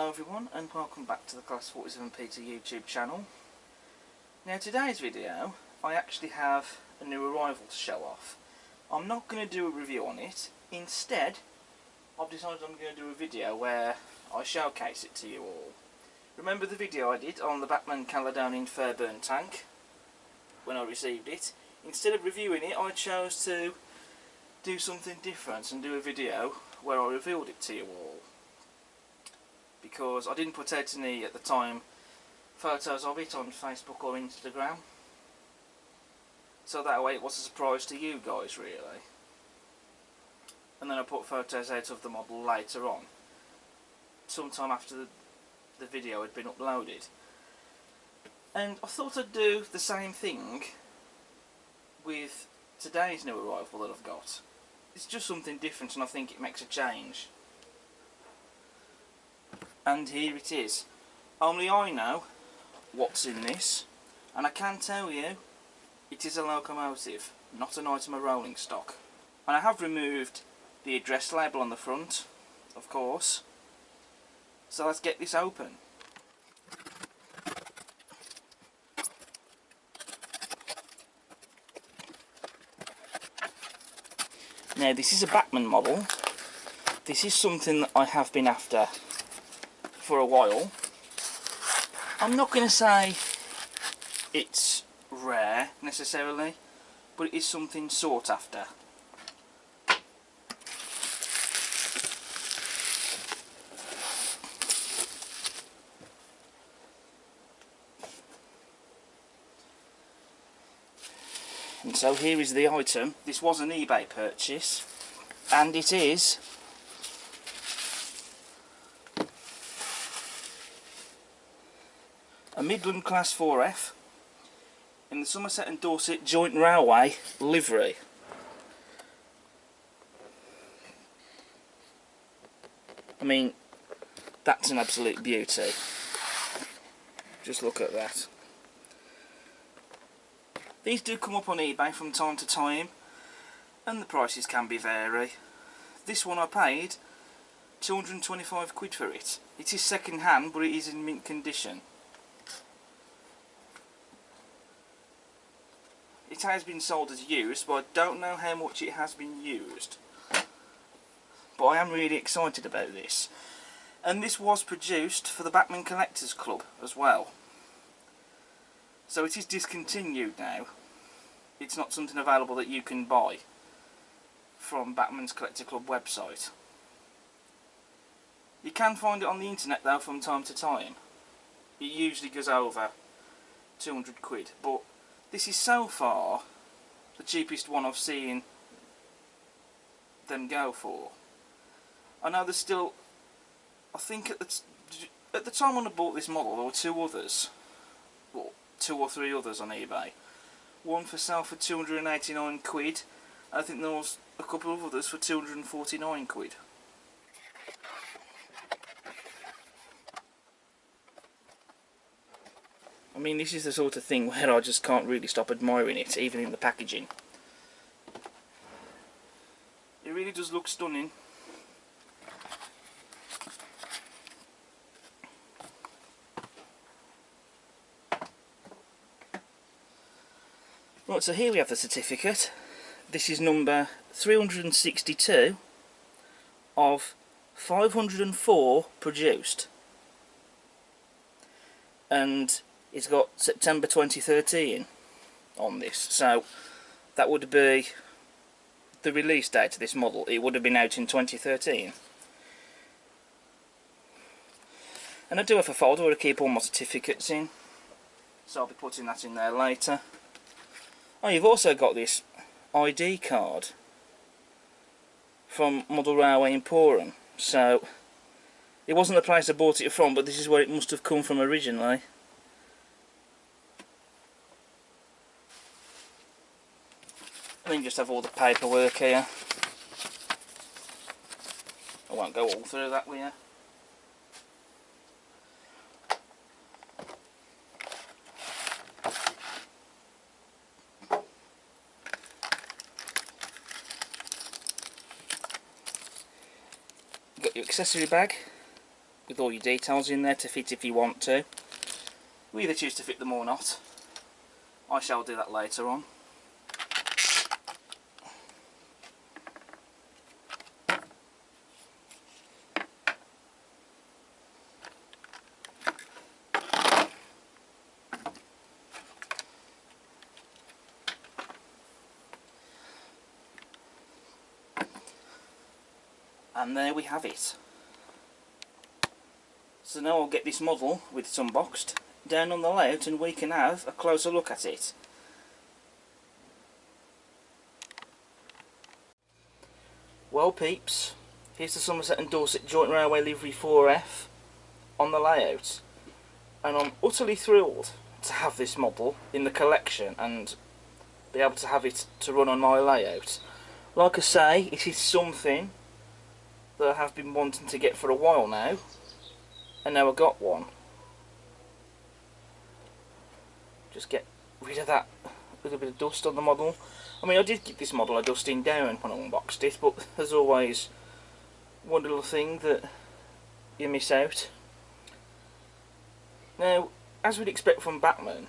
Hello everyone and welcome back to the Class 47 Peter YouTube channel. Now today's video I actually have a new arrival to show off. I'm not going to do a review on it. Instead I've decided I'm going to do a video where I showcase it to you all. Remember the video I did on the Bachmann Caledonian Fairburn tank when I received it? Instead of reviewing it I chose to do something different and do a video where I revealed it to you all. Because I didn't put out any, at the time, photos of it on Facebook or Instagram. So that way it was a surprise to you guys really. And then I put photos out of the model later on, sometime after the video had been uploaded. And I thought I'd do the same thing with today's new arrival that I've got. It's just something different and I think it makes a change. And here it is. Only I know what's in this, and I can tell you it is a locomotive, not an item of rolling stock. And I have removed the address label on the front, of course. So let's get this open. Now this is a Bachmann model. This is something that I have been after for a while. I'm not going to say it's rare necessarily, but it is something sought after. And so here is the item. This was an eBay purchase, and it is a Midland Class 4F in the Somerset and Dorset Joint Railway livery. I mean, that's an absolute beauty. Just look at that. These do come up on eBay from time to time, and the prices can be vary. This one I paid 225 quid for it. It is second hand, but it is in mint condition. It has been sold as used, but I don't know how much it has been used. But I am really excited about this. And this was produced for the Bachmann Collectors Club as well. So it is discontinued now. It's not something available that you can buy from Bachmann's Collector Club website. You can find it on the internet though from time to time. It usually goes over 200 quid, but this is so far the cheapest one I've seen them go for. I know there's still, I think at the time when I bought this model there were two others, well, 2 or 3 others on eBay. One for sale for 289 quid, I think there was a couple of others for 249 quid. I mean, this is the sort of thing where I just can't really stop admiring it, even in the packaging. It really does look stunning. Right, so here we have the certificate. This is number 362 of 504 produced. And it's got September 2013 on this, so that would be the release date of this model. It would have been out in 2013. And I do have a folder where I keep all my certificates in, so I'll be putting that in there later. Oh, you've also got this ID card from Model Railway Emporium, so it wasn't the place I bought it from, but this is where it must have come from originally. And then just have all the paperwork here. I won't go all through that with you. You've got your accessory bag, with all your details in there to fit if you want to. You either choose to fit them or not. I shall do that later on. And there we have it. So now I'll get this model, with it's unboxed, down on the layout and we can have a closer look at it. Well peeps, here's the Somerset and Dorset Joint Railway Livery 4F on the layout. And I'm utterly thrilled to have this model in the collection and be able to have it to run on my layout. Like I say, it is something that I have been wanting to get for a while now, and now I got one. Just get rid of that little bit of dust on the model. I mean, I did give this model a dusting down when I unboxed it, but there's always one little thing that you miss out. Now, as we'd expect from Bachmann,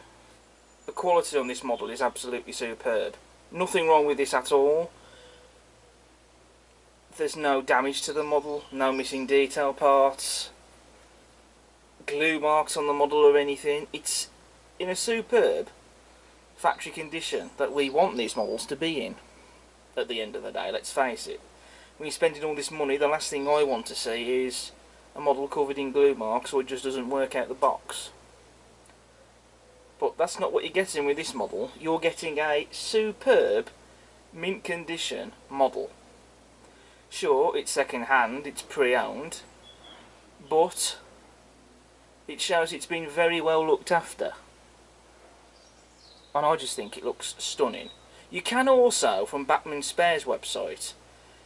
the quality on this model is absolutely superb. Nothing wrong with this at all. There's no damage to the model, no missing detail parts, glue marks on the model or anything. It's in a superb factory condition that we want these models to be in at the end of the day, let's face it. When you're spending all this money, the last thing I want to see is a model covered in glue marks or it just doesn't work out the box. But that's not what you're getting with this model. You're getting a superb mint condition model. Sure, it's second hand, it's pre-owned, but it shows it's been very well looked after. And I just think it looks stunning. You can also, from Bachmann Spares website,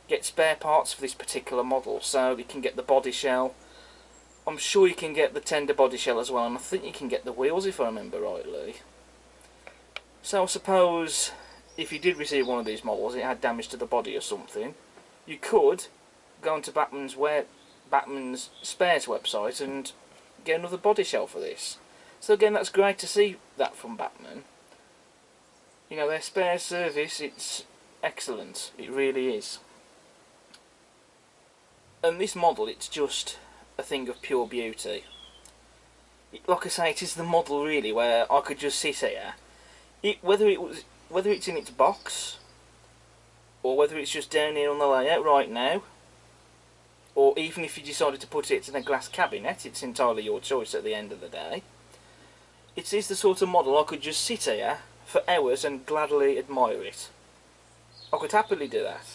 get spare parts for this particular model. So you can get the body shell. I'm sure you can get the tender body shell as well, and I think you can get the wheels if I remember rightly. So I suppose if you did receive one of these models, it had damage to the body or something, you could go onto Bachmann's Spares website and get another body shell for this. So again, that's great to see that from Bachmann. You know, their spare service, it's excellent. It really is. And this model, it's just a thing of pure beauty. Like I say, it is the model really where I could just sit here. Whether it's in its box, or whether it's just down here on the layout right now, or even if you decided to put it in a glass cabinet, it's entirely your choice at the end of the day. It is the sort of model I could just sit here for hours and gladly admire it. I could happily do that,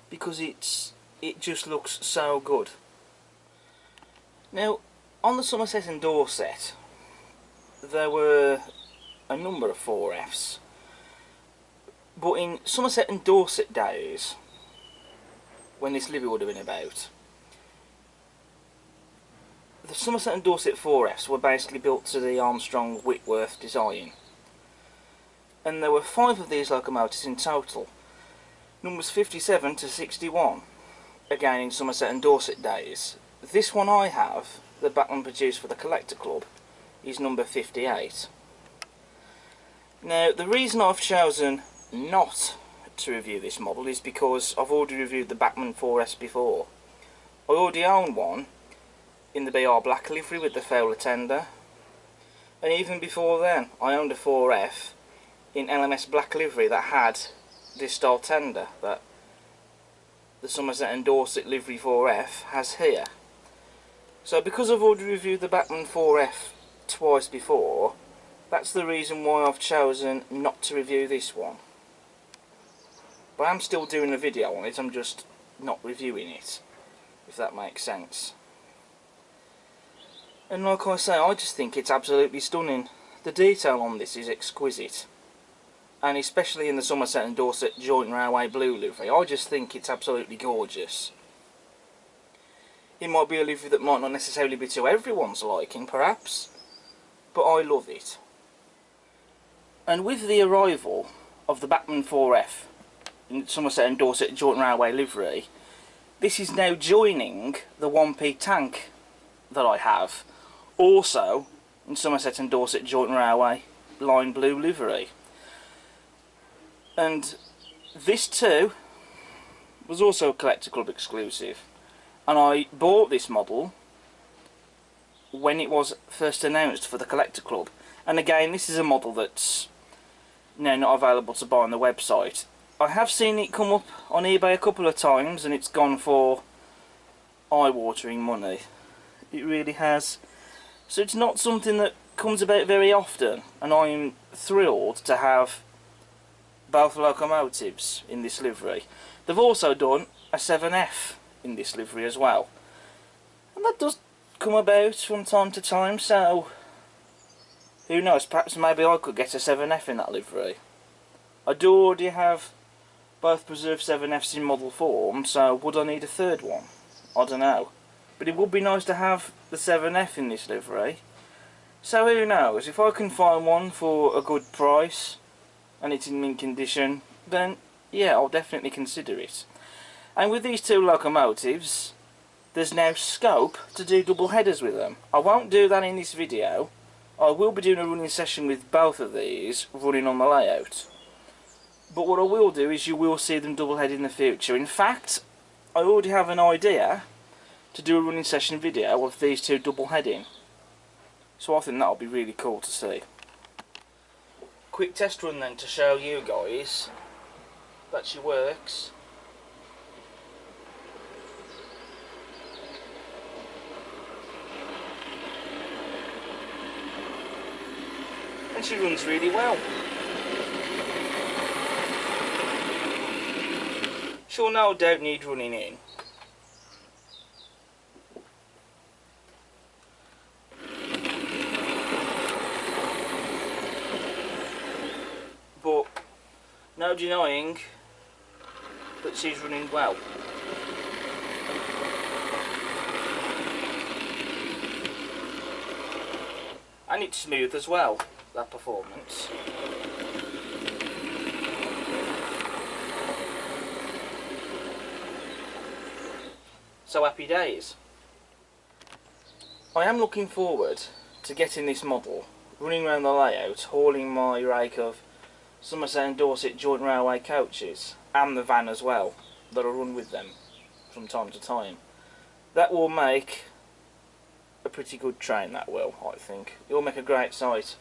because it just looks so good. Now, on the Somerset and Dorset, there were a number of 4Fs. But in Somerset and Dorset days, when this livery would have been about, the Somerset and Dorset 4Fs were basically built to the Armstrong-Whitworth design. And there were 5 of these locomotives in total, numbers 57 to 61, again in Somerset and Dorset days. This one I have, that Bachmann produced for the Collector Club, is number 58. Now, the reason I've chosen not to review this model is because I've already reviewed the Bachmann 4S before. I already own one in the BR black livery with the Fowler tender, and even before then I owned a 4F in LMS black livery that had this style tender that the Somerset and Dorset livery 4F has here. So because I've already reviewed the Bachmann 4F twice before, that's the reason why I've chosen not to review this one. But I'm still doing a video on it, I'm just not reviewing it, if that makes sense. And like I say, I just think it's absolutely stunning. The detail on this is exquisite. And especially in the Somerset and Dorset Joint Railway blue livery, I just think it's absolutely gorgeous. It might be a livery that might not necessarily be to everyone's liking, perhaps, but I love it. And with the arrival of the Bachmann 4F in Somerset and Dorset Joint Railway livery, this is now joining the 1P tank that I have, also in Somerset and Dorset Joint Railway lime blue livery. And this too was also a Collector Club exclusive, and I bought this model when it was first announced for the Collector Club. And again, this is a model that's now not available to buy on the website. I have seen it come up on eBay a couple of times and it's gone for eye-watering money. It really has. So it's not something that comes about very often, and I'm thrilled to have both locomotives in this livery. They've also done a 7F in this livery as well, and that does come about from time to time, so who knows, perhaps maybe I could get a 7F in that livery. I do already have both preserved 7Fs in model form, so would I need a third one? I don't know. But it would be nice to have the 7F in this livery. So who knows, if I can find one for a good price and it's in mint condition, then yeah, I'll definitely consider it. And with these two locomotives, there's now scope to do double headers with them. I won't do that in this video. I will be doing a running session with both of these running on the layout. But what I will do is you will see them double head in the future. In fact, I already have an idea to do a running session video of these two double heading. So I think that'll be really cool to see. Quick test run then to show you guys that she works. And she runs really well. She'll no doubt need running in. But no denying that she's running well. And it's smooth as well, that performance. So happy days. I am looking forward to getting this model, running around the layout, hauling my rake of Somerset and Dorset Joint Railway coaches, and the van as well, that'll run with them from time to time. That will make a pretty good train, that will, I think. It will make a great sight.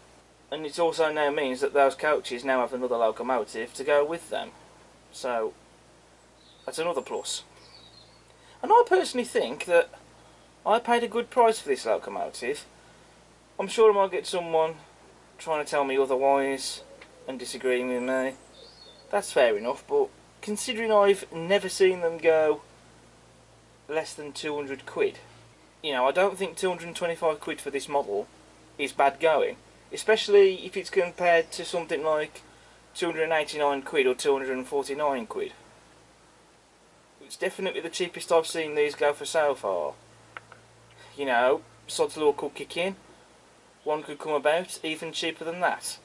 And it also now means that those coaches now have another locomotive to go with them. So, that's another plus. And I personally think that I paid a good price for this locomotive. I'm sure I might get someone trying to tell me otherwise and disagreeing with me. That's fair enough, but considering I've never seen them go less than 200 quid, you know, I don't think 225 quid for this model is bad going, especially if it's compared to something like 289 quid or 249 quid. It's definitely the cheapest I've seen these go for so far. You know, sod's law could kick in. One could come about even cheaper than that.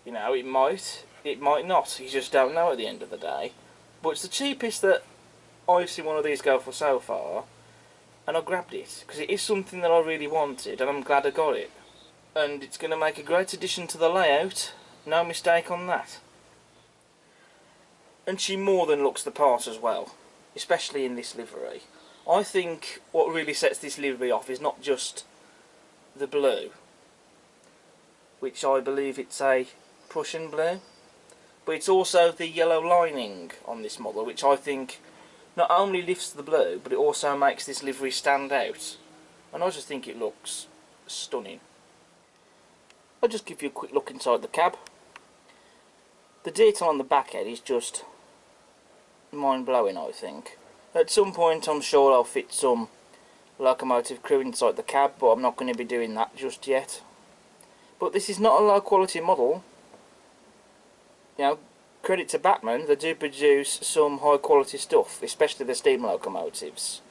You know, it might not. You just don't know at the end of the day. But it's the cheapest that I've seen one of these go for so far, and I grabbed it because it is something that I really wanted, and I'm glad I got it. And it's going to make a great addition to the layout. No mistake on that. And she more than looks the part as well, especially in this livery. I think what really sets this livery off is not just the blue, which I believe it's a Prussian blue, but it's also the yellow lining on this model, which I think not only lifts the blue, but it also makes this livery stand out. And I just think it looks stunning. I'll just give you a quick look inside the cab. The detail on the back head is just mind-blowing, I think. At some point I'm sure I'll fit some locomotive crew inside the cab, but I'm not going to be doing that just yet. But this is not a low quality model. You know, credit to Bachmann, they do produce some high quality stuff, especially the steam locomotives.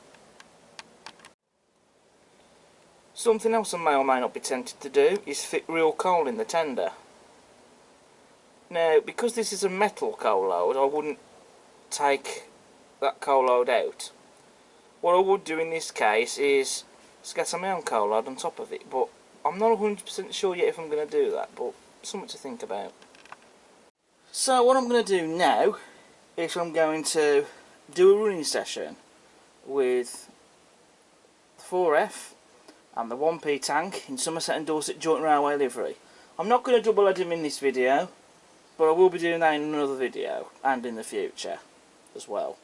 Something else I may or may not be tempted to do is fit real coal in the tender. Now, because this is a metal coal load, I wouldn't take that coal load out. What I would do in this case is scatter my own coal rod on top of it, but I'm not 100% sure yet if I'm going to do that, but something to think about. So what I'm going to do now is I'm going to do a running session with the 4F and the 1P tank in Somerset and Dorset Joint Railway livery. I'm not going to double head them in this video, but I will be doing that in another video and in the future as well.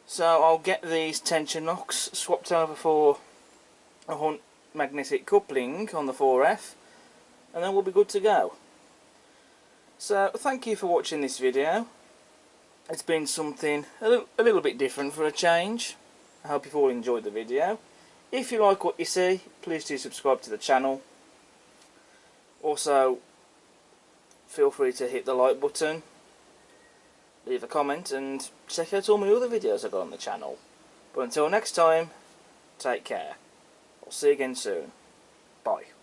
So I'll get these tension locks swapped over for a Hunt magnetic coupling on the 4F, and then we'll be good to go. So thank you for watching this video. It's been something a little bit different for a change. I hope you've all enjoyed the video. If you like what you see, please do subscribe to the channel. Also, feel free to hit the like button, leave a comment, and check out all my other videos I've got on the channel. But until next time, take care. I'll see you again soon. Bye.